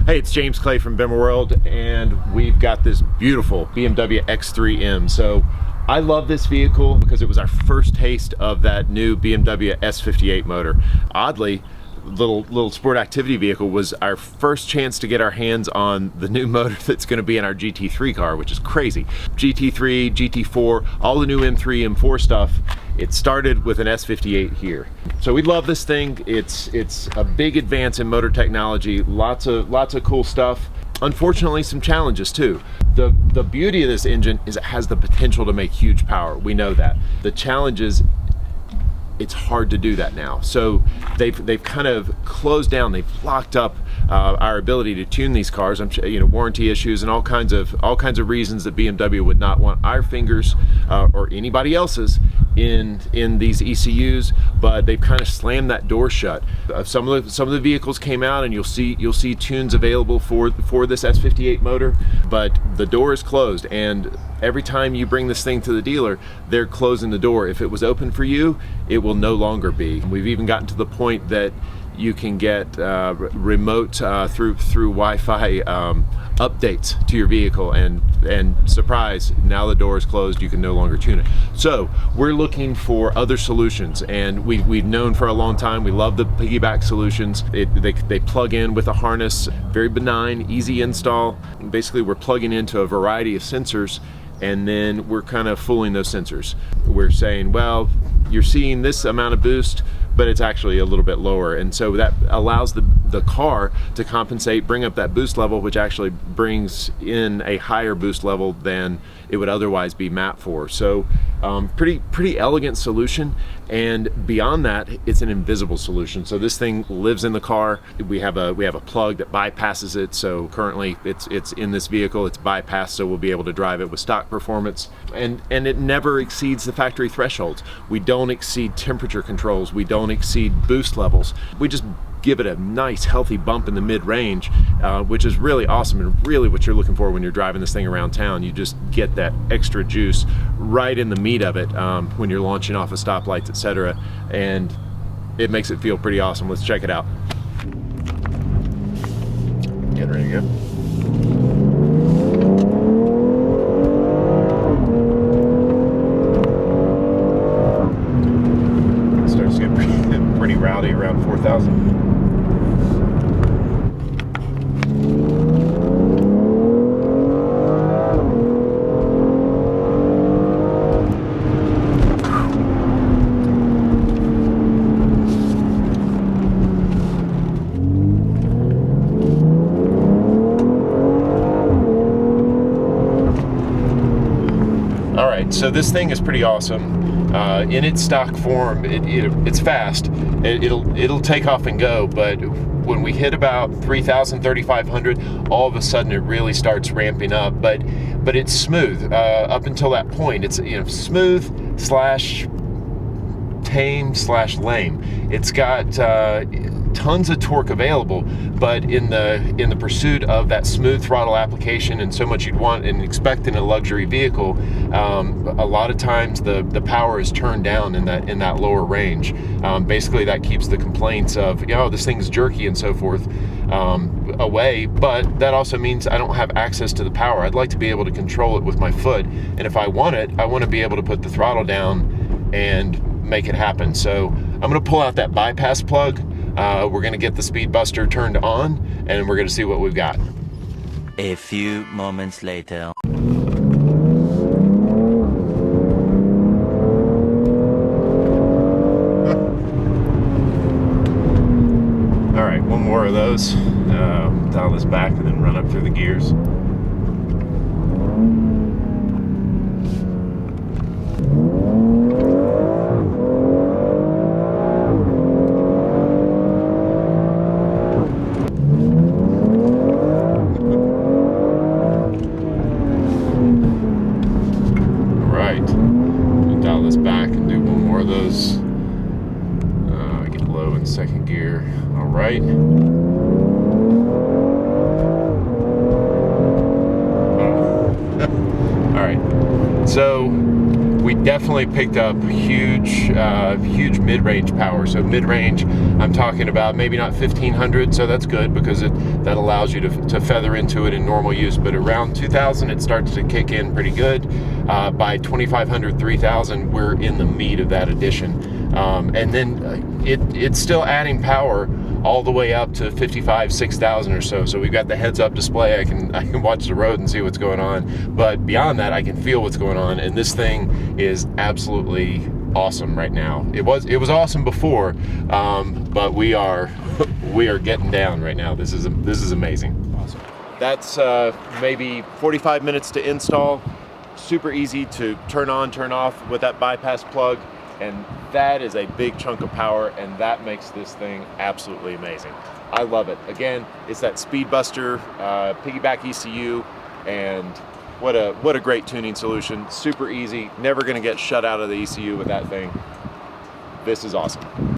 Hey, it's James Clay from BimmerWorld, and we've got this beautiful BMW X3m. So I love this vehicle because it was our first taste of that new BMW S58 motor. Oddly, little sport activity vehicle was our first chance to get our hands on the new motor that's going to be in our GT3 car, which is crazy. GT3, GT4, all the new M3, M4 stuff. It started with an S58 here. So we love this thing. It's a big advance in motor technology. Lots of cool stuff. Unfortunately, some challenges too. The beauty of this engine is it has the potential to make huge power. We know that. The challenge is it's hard to do that now. So they've kind of closed down. They've locked up our ability to tune these cars. Warranty issues and all kinds of reasons that BMW would not want our fingers or anybody else's in these ECUs. But they've kind of slammed that door shut. Some of the vehicles came out, and you'll see tunes available for this S58 motor, but the door is closed. And every time you bring this thing to the dealer, they're closing the door. If it was open for you, it will no longer be. We've even gotten to the point that you can get remote through Wi-Fi updates to your vehicle, and surprise, now the door is closed, you can no longer tune it. So we're looking for other solutions, and we've known for a long time we love the piggyback solutions. They plug in with a harness, very benign, easy install. Basically, we're plugging into a variety of sensors, and then we're kind of fooling those sensors. We're saying, well, you're seeing this amount of boost, but it's actually a little bit lower. And so that allows the car to compensate, bring up that boost level, which actually brings in a higher boost level than it would otherwise be mapped for. So pretty elegant solution. And beyond that, it's an invisible solution. So this thing lives in the car. We have a plug that bypasses it. So currently it's in this vehicle, it's bypassed, so we'll be able to drive it with stock performance. And it never exceeds the factory thresholds. We don't exceed temperature controls. We don't exceed boost levels. We just give it a nice healthy bump in the mid-range, which is really awesome, and really what you're looking for when you're driving this thing around town. You just get that extra juice right in the meat of it when you're launching off of stoplights, etc., and it makes it feel pretty awesome. Let's check it out. Get ready to go. Starts to get pretty rowdy around 4,000. So this thing is pretty awesome. In its stock form, it's fast. It'll take off and go, but when we hit about 3,000, 3,500, all of a sudden it really starts ramping up. But it's smooth up until that point. It's smooth slash tame slash lame. It's got tons of torque available, but in the pursuit of that smooth throttle application and so much you'd want and expect in a luxury vehicle, a lot of times the power is turned down in that lower range. Basically, that keeps the complaints of this thing's jerky and so forth away, but that also means I don't have access to the power. I'd like to be able to control it with my foot, and if I want it, I want to be able to put the throttle down and make it happen. So I'm going to pull out that bypass plug. We're going to get the speed buster turned on, and we're going to see what we've got. A few moments later. All right, one more of those. Dial this back and then run up through the gears. Back and do one more of those. Get low in second gear. All right. All right. So we definitely picked up huge mid-range power. So mid-range, I'm talking about maybe not 1500, so that's good because that allows you to feather into it in normal use. But around 2000, it starts to kick in pretty good. By 2500, 3000, we're in the meat of that addition. And then it's still adding power all the way up to 55, 6,000 or so. So we've got the heads-up display. I can watch the road and see what's going on. But beyond that, I can feel what's going on. And this thing is absolutely awesome right now. It was awesome before, but we are getting down right now. This is amazing. Awesome. That's maybe 45 minutes to install. Super easy to turn on, turn off with that bypass plug. And that is a big chunk of power, and that makes this thing absolutely amazing. I love it. Again, it's that Speedbuster piggyback ECU, and what a great tuning solution. Super easy, never gonna get shut out of the ECU with that thing. This is awesome.